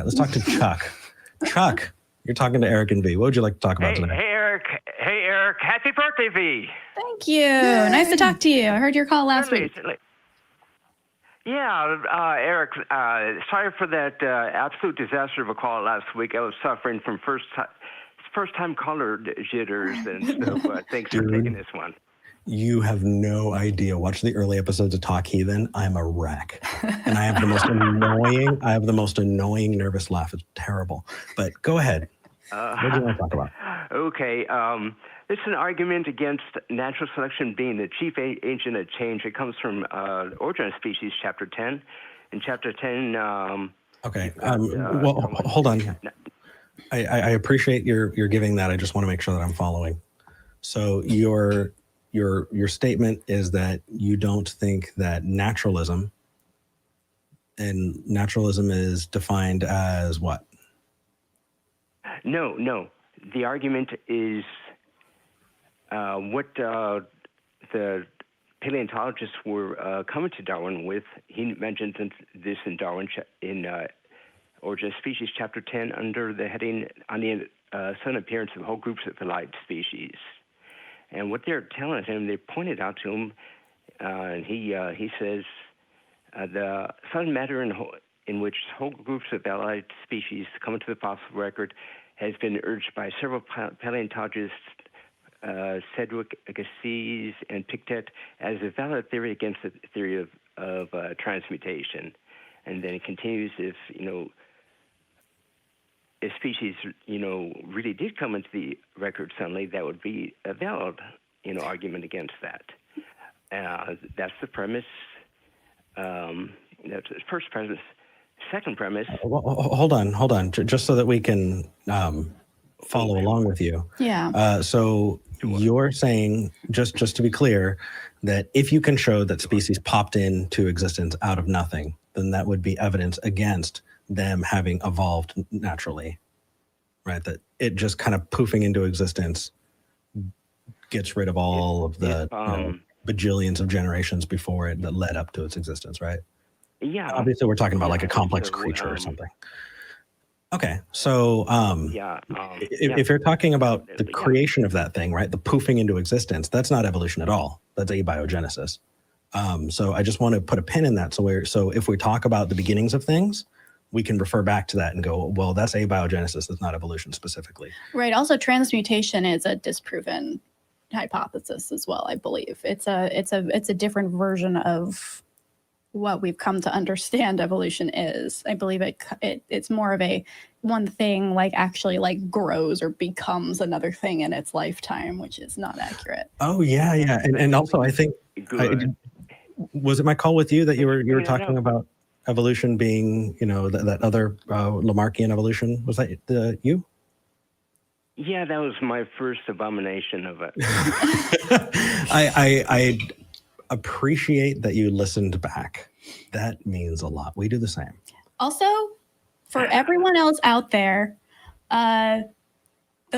that. Let's talk to Chuck. Chuck, you're talking to Eric and V. What would you like to talk about today? Hey, Eric. Hey, Eric. Happy birthday, V. Thank you. Yay. Nice to talk to you. I heard your call last week. Yeah, Eric, sorry for that absolute disaster of a call last week. I was suffering from first-time caller jitters, and so thanks for taking this one. You have no idea. Watch the early episodes of Talk Heathen. I'm a wreck. And I have the most annoying nervous laugh. It's terrible. But go ahead. What do you want to talk about? Okay. This is an argument against natural selection being the chief agent of change. It comes from Origin of Species, Chapter 10. In Chapter 10... okay. Well, hold on. I appreciate your giving that. I just want to make sure that I'm following. So your statement is that you don't think that naturalism is defined as what? No. The argument is what the paleontologists were coming to Darwin with. He mentioned this in Darwin in Origin of Species, Chapter 10, under the heading on the sudden appearance of whole groups of allied species. And what they're telling him, they pointed out to him, and he says, the sudden matter in which whole groups of allied species come into the fossil record has been urged by several paleontologists, Sedgwick, Agassiz, and Pictet, as a valid theory against the theory of transmutation. And then it continues, if species, really did come into the record suddenly, that would be a valid, argument against that. That's the premise. That's the first premise. Second premise. Well, hold on. Just so that we can follow along with you. Yeah. So you're saying, just to be clear, that if you can show that species popped into existence out of nothing, then that would be evidence against them having evolved naturally, right? That it just kind of poofing into existence gets rid of all of the bajillions of generations before it that led up to its existence, right? Yeah. Obviously, we're talking about like a complex creature or something. Okay, so if you're talking about the creation of that thing, right, the poofing into existence, that's not evolution at all. That's abiogenesis. So I just want to put a pin in that. So if we talk about the beginnings of things, we can refer back to that and go, well, that's abiogenesis. That's not evolution specifically. Right. Also, transmutation is a disproven hypothesis as well. I believe it's a different version of what we've come to understand evolution is. I believe it's more of a one thing actually grows or becomes another thing in its lifetime, which is not accurate. Oh yeah. And also I think was it my call with you that you were talking about evolution being, that other Lamarckian evolution? Was that you? Yeah, that was my first abomination of it. I appreciate that you listened back. That means a lot. We do the same. Also, for everyone else out there, the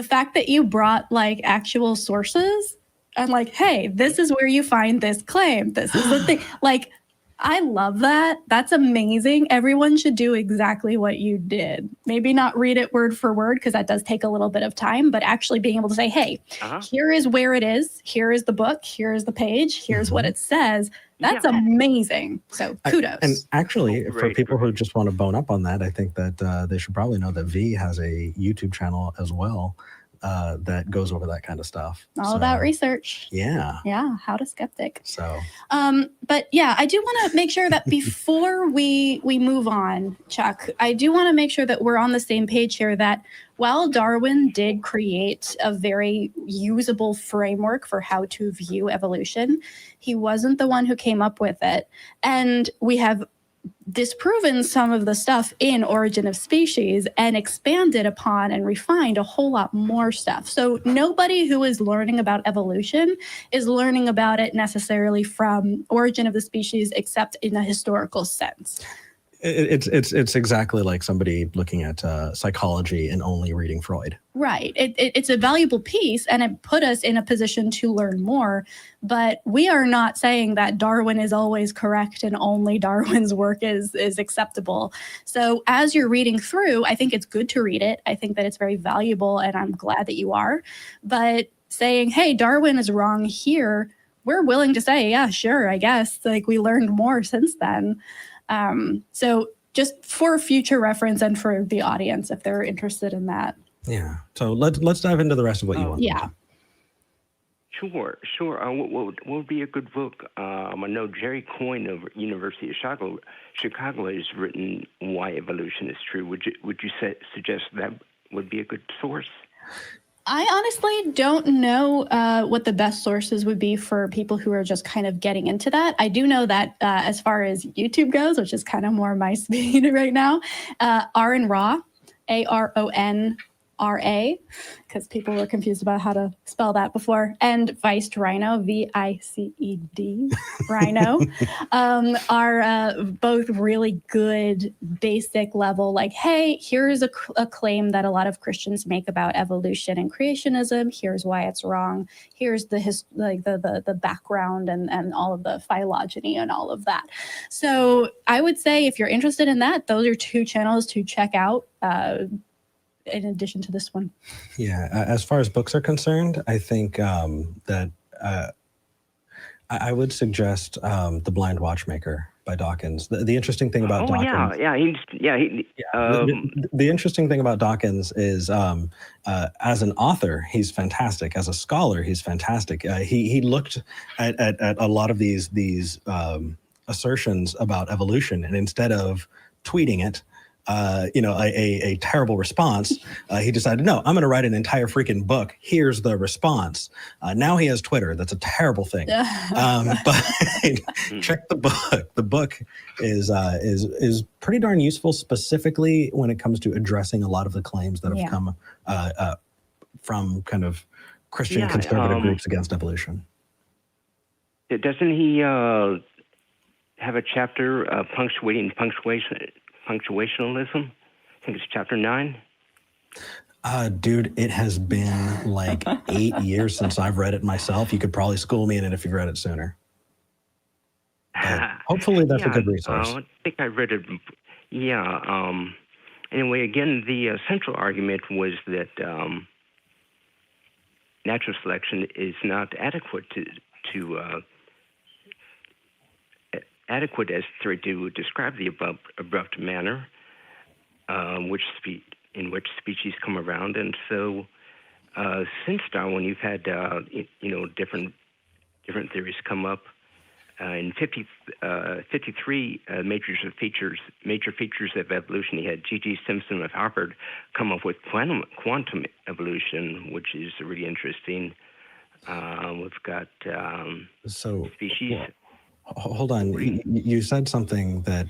fact that you brought actual sources and hey, this is where you find this claim. This is the thing. I love that. That's amazing. Everyone should do exactly what you did. Maybe not read it word for word, because that does take a little bit of time, but actually being able to say, hey, here is where it is. Here is the book. Here is the page. Here's what it says. That's amazing. So kudos. And actually, for people who just want to bone up on that, I think that they should probably know that V has a YouTube channel as well that goes over that kind of stuff. All about research. Yeah. Yeah. How to skeptic. So. But yeah, I do want to make sure that before we move on, Chuck, I do want to make sure that we're on the same page here, that while Darwin did create a very usable framework for how to view evolution, he wasn't the one who came up with it. And we have disproven some of the stuff in Origin of Species and expanded upon and refined a whole lot more stuff. So nobody who is learning about evolution is learning about it necessarily from Origin of the Species, except in a historical sense. It's exactly like somebody looking at psychology and only reading Freud. Right. It's a valuable piece, and it put us in a position to learn more. But we are not saying that Darwin is always correct and only Darwin's work is acceptable. So as you're reading through, I think it's good to read it. I think that it's very valuable, and I'm glad that you are. But saying, hey, Darwin is wrong here, we're willing to say, yeah, sure, I guess. Like, we learned more since then. So just for future reference and for the audience, if they're interested in that. Yeah. So let's dive into the rest of what you want. Yeah. Sure. What would be a good book? I know Jerry Coyne of University of Chicago has written Why Evolution is True. Would you suggest that would be a good source? I honestly don't know what the best sources would be for people who are just kind of getting into that. I do know that as far as YouTube goes, which is kind of more my speed right now, Aaron Ra, ARONRA, because people were confused about how to spell that before, and Viced Rhino, VICED, Rhino, are both really good basic level, like, hey, here's a claim that a lot of Christians make about evolution and creationism. Here's why it's wrong. Here's the background and all of the phylogeny and all of that. So I would say if you're interested in that, those are two channels to check out. In addition to this one. Yeah, as far as books are concerned, I think that I would suggest The Blind Watchmaker by Dawkins. The interesting thing about Dawkins... The interesting thing about Dawkins is as an author, he's fantastic. As a scholar, he's fantastic. He looked at a lot of these assertions about evolution, and instead of tweeting it, a terrible response, he decided, no, I'm going to write an entire freaking book. Here's the response. Now he has Twitter. That's a terrible thing. But check the book. The book is pretty darn useful, specifically when it comes to addressing a lot of the claims that have come from kind of Christian conservative groups against evolution. Doesn't he have a chapter punctuating punctuationalism? I think it's chapter 9. Dude, it has been like 8 years since I've read it myself. You could probably school me in it if you read it sooner. Hopefully that's a good resource. I think I read it. Yeah. Anyway, again, the central argument was that natural selection is not adequate adequate as to describe the abrupt manner in which species come around. And so since Darwin, you've had different theories come up. In 53 major features of evolution, you had G.G. Simpson of Harvard come up with quantum evolution, which is really interesting. We've got species. Well, hold on. You said something that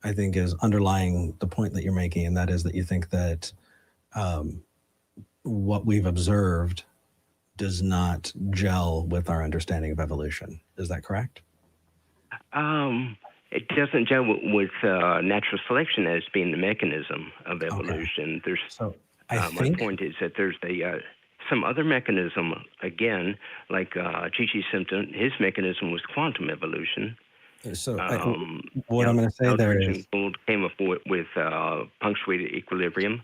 I think is underlying the point that you're making, and that is that you think that what we've observed does not gel with our understanding of evolution. Is that correct? It doesn't gel with natural selection as being the mechanism of evolution. Okay. My point is that there's some other mechanism, again, like G.G. Simpson, his mechanism was quantum evolution. So what I'm going to say there is... Gould came up with punctuated equilibrium.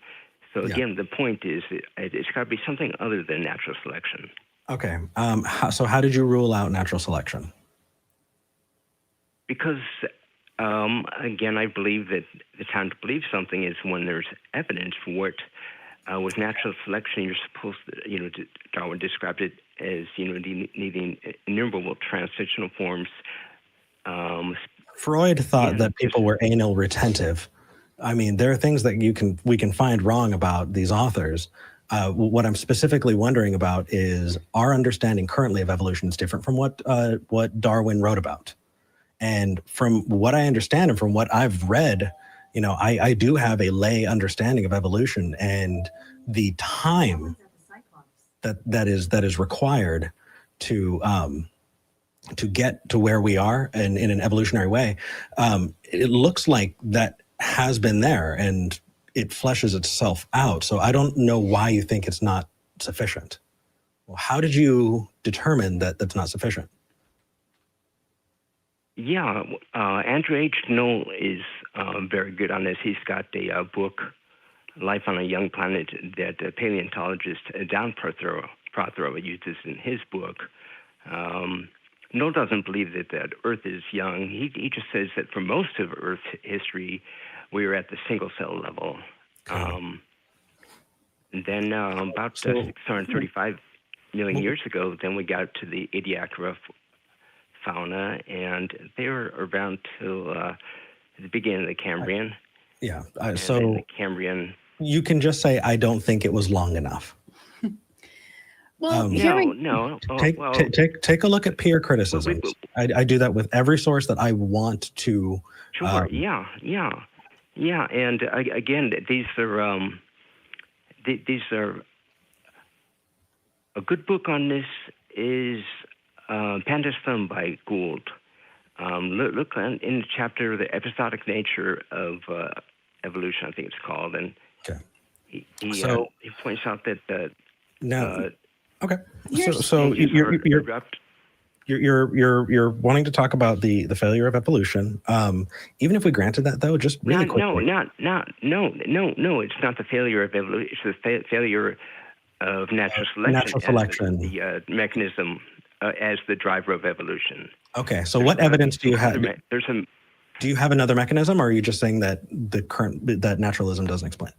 So again, the point is it's got to be something other than natural selection. Okay. So how did you rule out natural selection? Because, again, I believe that the time to believe something is when there's evidence for it. With natural selection, you're supposed to, Darwin described it as, needing innumerable transitional forms. Freud thought that people were anal retentive. I mean, there are things that we can find wrong about these authors. What I'm specifically wondering about is our understanding currently of evolution is different from what Darwin wrote about. And from what I understand and from what I've read, I do have a lay understanding of evolution and the time that is required to get to where we are and in an evolutionary way. It looks like that has been there and it fleshes itself out. So I don't know why you think it's not sufficient. Well, how did you determine that that's not sufficient? Yeah, Andrew H. Knoll is very good on this. He's got a book, Life on a Young Planet, that paleontologist Dan Prothero uses in his book. Knoll doesn't believe that Earth is young. He just says that for most of Earth's history, we were at the single cell level. Okay. And then about 635 million years ago, then we got to the Ediacara fauna, and they were around till the beginning of the Cambrian. Yeah. So the Cambrian. You can just say, I don't think it was long enough. Well, take a look at peer criticisms. I do that with every source that I want to. Sure. Yeah. And again, these are a good book on this is Panda's Thumb by Gould. Look in the chapter, The Episodic Nature of Evolution, I think it's called, and he points out that okay. So you're wanting to talk about the failure of evolution. Even if we granted that, though, just really quickly. No. It's not the failure of evolution. It's the failure of natural selection. Natural selection. The mechanism as the driver of evolution. Okay. So what evidence do you have? Do you have another mechanism, or are you just saying that that naturalism doesn't explain?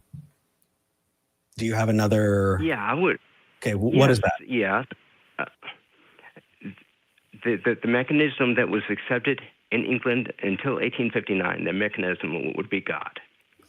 Do you have another? Yeah, I would. Okay. What is that? Yeah. The mechanism that was accepted in England until 1859, the mechanism would be God.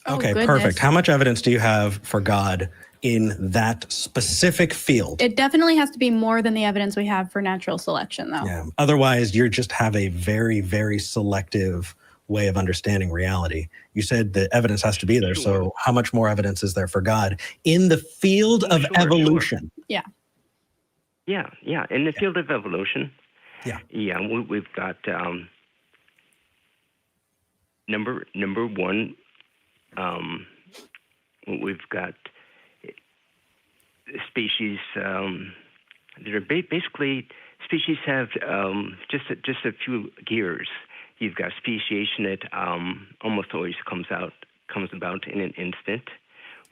Okay, perfect. How much evidence do you have for God in that specific field? It definitely has to be more than the evidence we have for natural selection, though. Yeah. Otherwise, you just have a very, very selective way of understanding reality. You said the evidence has to be there. Sure. So how much more evidence is there for God in the field of evolution? Sure. Yeah. In the field of evolution. Yeah. We've got number one. We've got species that are basically species have just a few gears. You've got speciation that almost always comes about in an instant.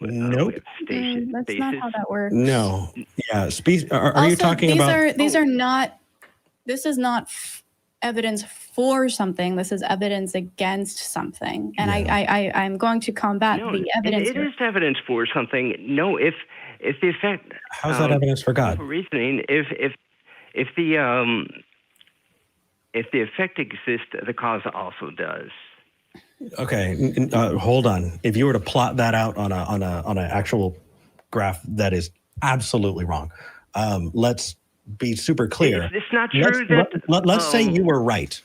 Nope. That's not how that works. No. Yeah. Are you talking about? These are not. This is not evidence for something. This is evidence against something, and I'm going to combat the evidence. It is evidence for something. No, if the effect. How's that evidence for God? For reasoning, if the effect exists, the cause also does. Okay, hold on. If you were to plot that out on an actual graph, that is absolutely wrong. Let's be super clear. It's not true let's say you were right.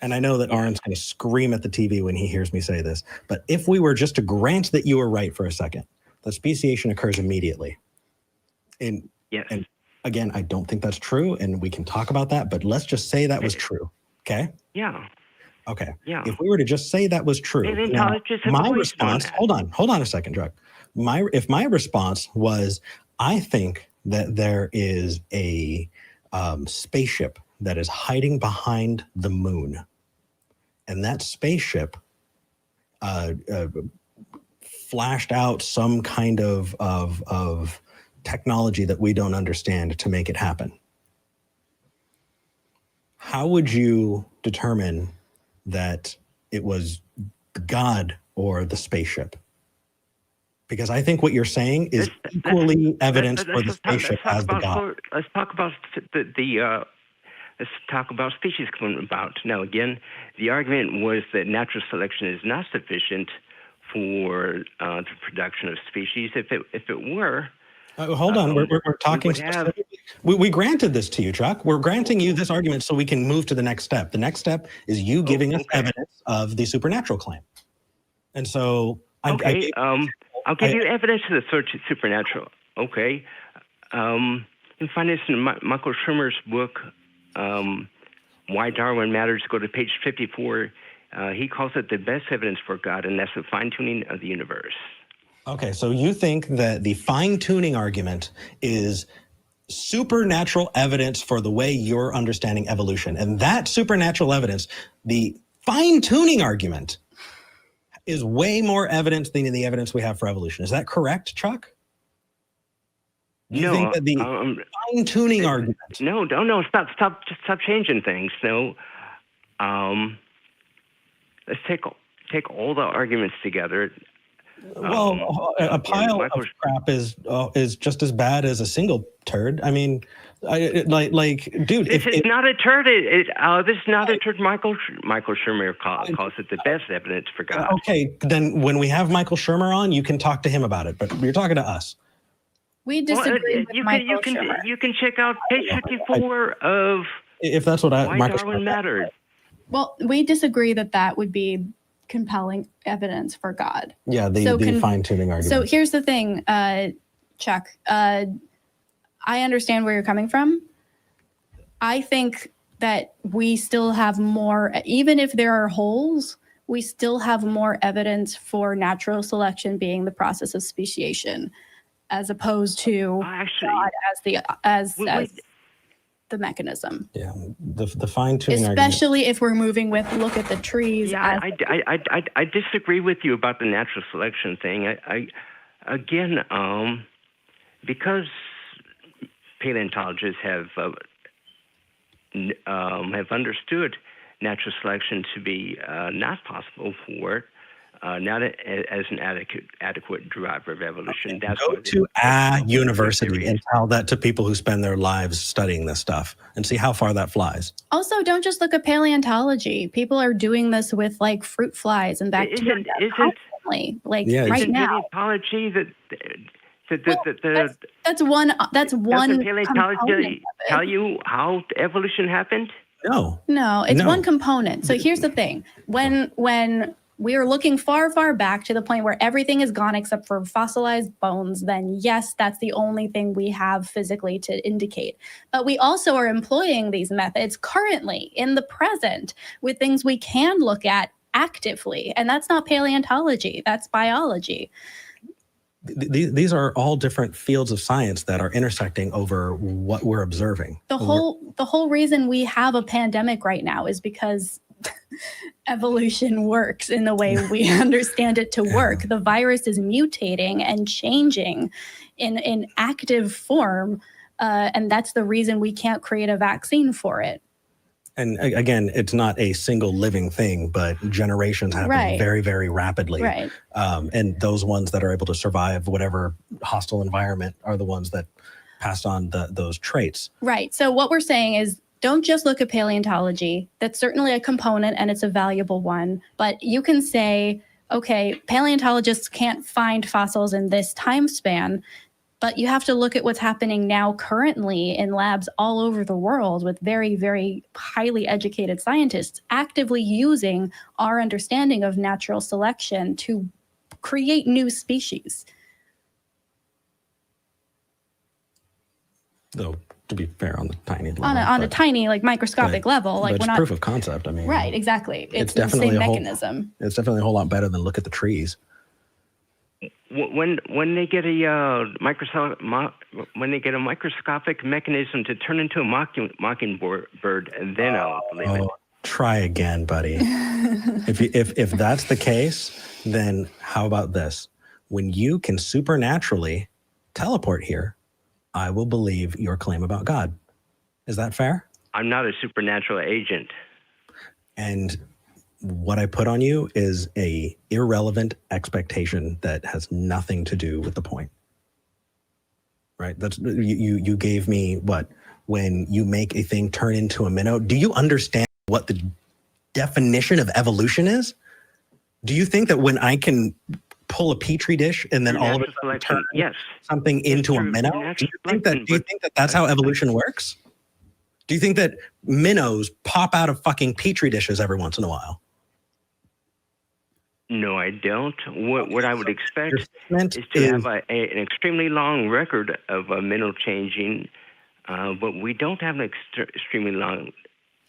And I know that Aaron's going to scream at the TV when he hears me say this, but if we were just to grant that you were right for a second, the speciation occurs immediately. And again, I don't think that's true, and we can talk about that, but let's just say that was true. Okay? Yeah. Okay. Yeah. If we were to just say that was true, now, my response, hold on a second, Druck. If my response was, I think that there is a spaceship that is hiding behind the moon, and that spaceship flashed out some kind of technology that we don't understand to make it happen. How would you determine that it was God or the spaceship? Because I think what you're saying is equally evidence for the spaceship as the God. Let's talk about let's talk about species coming about. Now, again, the argument was that natural selection is not sufficient for the production of species. If it were, hold on, we're talking specifically. We granted this to you, Druck. We're granting you this argument so we can move to the next step. The next step is you giving us evidence of the supernatural claim. And so, I'll give you evidence of the supernatural. Okay, you can find this in Michael Shermer's book, Why Darwin Matters. Go to page 54. He calls it the best evidence for God, and that's the fine-tuning of the universe. Okay, so you think that the fine-tuning argument is supernatural evidence for the way you're understanding evolution. And that supernatural evidence, the fine-tuning argument, is way more evidence than the evidence we have for evolution. Is that correct, Chuck? Do you think that the fine-tuning argument... No, stop changing things. No, let's take all the arguments together. Well, a pile of crap is just as bad as a single turd. I mean, dude, this is not a turd. This is not a turd. Michael Shermer calls it the best evidence for God. Okay, then when we have Michael Shermer on, you can talk to him about it. But you're talking to us. We disagree with Michael Shermer. You can check out page 54 of if that's what why Darwin mattered. Well, we disagree that would be compelling evidence for God. Yeah, the fine-tuning argument. So here's the thing, Chuck. I understand where you're coming from. I think that we still have more, even if there are holes, we still have more evidence for natural selection being the process of speciation, as opposed to God as the mechanism. Yeah, the fine-tuning especially argument. If we're moving with look at the trees. Yeah, I disagree with you about the natural selection thing. Because paleontologists have understood natural selection to be not possible for not as an adequate driver of evolution. That's go to a university and tell that to people who spend their lives studying this stuff and see how far that flies. Also, don't just look at paleontology. People are doing this with like fruit flies and bacteria constantly. Right now. Paleontology that's one. Doesn't paleontology tell you how evolution happened? No, it's one component. So here's the thing: when we are looking far back to the point where everything is gone except for fossilized bones, then yes, that's the only thing we have physically to indicate. But we also are employing these methods currently in the present with things we can look at actively. And that's not paleontology, that's biology. These are all different fields of science that are intersecting over what we're observing. The whole reason we have a pandemic right now is because evolution works in the way we understand it to work. The virus is mutating and changing in active form, and that's the reason we can't create a vaccine for it. And again, it's not a single living thing, but generations happen very, very rapidly. Right. And those ones that are able to survive whatever hostile environment are the ones that passed on those traits. Right. So what we're saying is, don't just look at paleontology. That's certainly a component and it's a valuable one. But you can say, okay, paleontologists can't find fossils in this time span, but you have to look at what's happening now currently in labs all over the world with very, very highly educated scientists actively using our understanding of natural selection to create new species. Though, to be fair, on the tiny level. On a tiny, like microscopic level. Like but it's proof of concept. I mean, right, exactly. It's definitely the same mechanism. It's definitely a whole lot better than look at the trees. When they get a microscopic mechanism to turn into a mockingbird, and then I'll believe it. Try again, buddy. if that's the case, then how about this? When you can supernaturally teleport here, I will believe your claim about God. Is that fair? I'm not a supernatural agent. And what I put on you is a irrelevant expectation that has nothing to do with the point. Right? That's you gave me what? When you make a thing turn into a minnow, do you understand what the definition of evolution is? Do you think that when I can pull a petri dish and then all of a sudden turn something into a minnow, do you think that that's how evolution works? Do you think that minnows pop out of fucking petri dishes every once in a while? No, I don't. What I would expect is to have an extremely long record of minnow changing, but we don't have an extremely long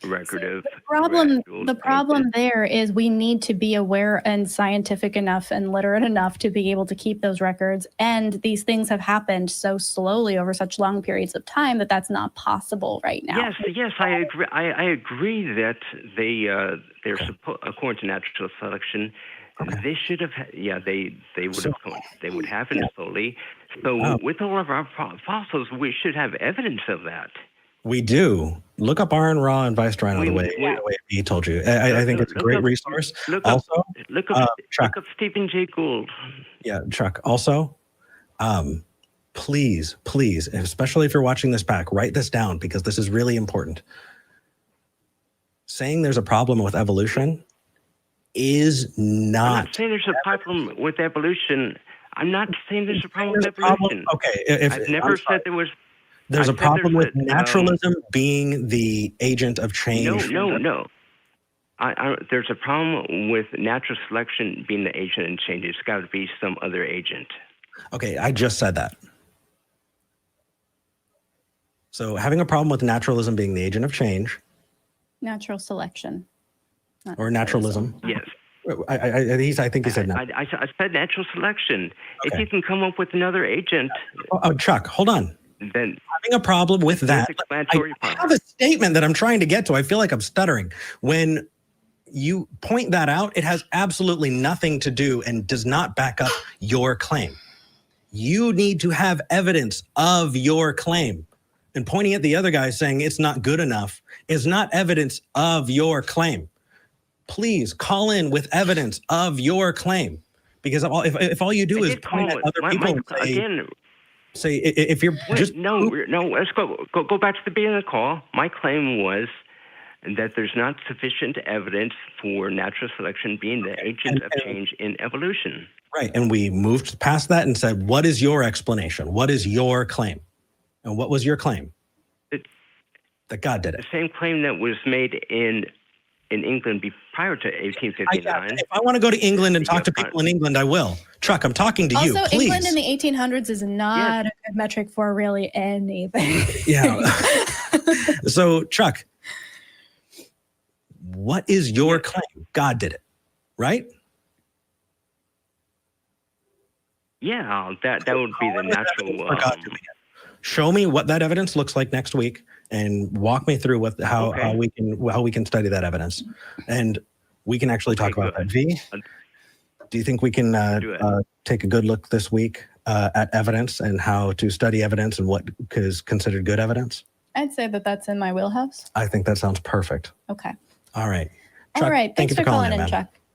record of The problem there is we need to be aware and scientific enough and literate enough to be able to keep those records. And these things have happened so slowly over such long periods of time that that's not possible right now. Yes, I agree. I agree that they're according to natural selection. Okay. They should have, they would happen slowly. So with all of our fossils, we should have evidence of that. We do. Look up Aaron Ra and Vice Rhino the way he told you. I think it's a great resource. Look up Stephen Jay Gould. Yeah, Chuck. Also, please, especially if you're watching this back, write this down because this is really important. Saying there's a problem with evolution is not. I'm not saying there's a problem with evolution. I'm not saying there's a problem with evolution. Okay, I've never said there was. There's a problem with naturalism being the agent of change. No. There's a problem with natural selection being the agent of change. It's got to be some other agent. Okay, I just said that. So having a problem with naturalism being the agent of change. Natural selection. Or naturalism. Yes. I think he said no. I said natural selection. Okay. If you can come up with another agent. Oh, Chuck, hold on. Then having a problem with that. I have a statement that I'm trying to get to. I feel like I'm stuttering. When you point that out, it has absolutely nothing to do and does not back up your claim. You need to have evidence of your claim. And pointing at the other guy saying it's not good enough is not evidence of your claim. Please call in with evidence of your claim. Because if all you do is point at other people and say if you're just no, let's go back to the beginning of the call. My claim was that there's not sufficient evidence for natural selection being the agent of change in evolution. Right, and we moved past that and said, what is your explanation? What is your claim? And what was your claim? That God did it. The same claim that was made in England prior to 1859. If I want to go to England and talk to people in England, I will. Chuck, I'm talking to you. Also, please. England in the 1800s is not a good metric for really anything. Yeah. So, Chuck, what is your claim? God did it, right? Yeah, that would be the natural. Show me what that evidence looks like next week, and walk me through how we can study that evidence, and we can actually talk about that. V, do you think we can take a good look this week at evidence and how to study evidence and what is considered good evidence? I'd say that's in my wheelhouse. I think that sounds perfect. Okay. All right. Chuck, all right. Thanks for calling in, Chuck.